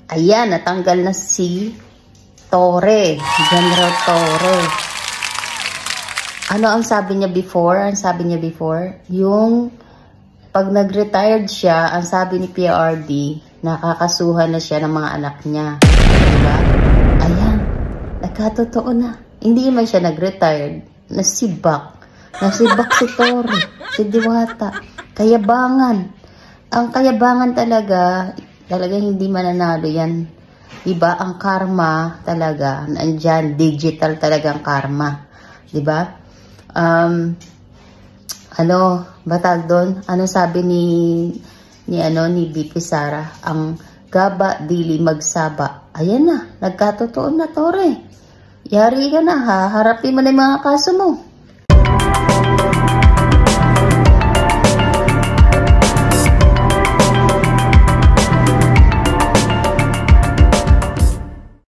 Ayan, natanggal na si Torre, General Torre. Ano ang sabi niya before? Ang sabi niya before, yung pag nag-retired siya, ang sabi ni PRD, nakakasuhan na siya ng mga anak niya. Diba? Ayan, nagkatotoo na. Hindi man siya nag-retired, nasibak. Nasibak si Torre, si Diwata. Kayabangan. Ang kayabangan talaga hindi mananalo yan. Diba? Ang karma talaga, nandyan, digital talaga ang karma. Diba? Batag doon? Ano sabi ni BP Sara? Ang gaba, dili magsaba. Ayan na, nagkatotoo na, Torre. Yari ka na, ha? Harapin mo na yung mga kaso mo.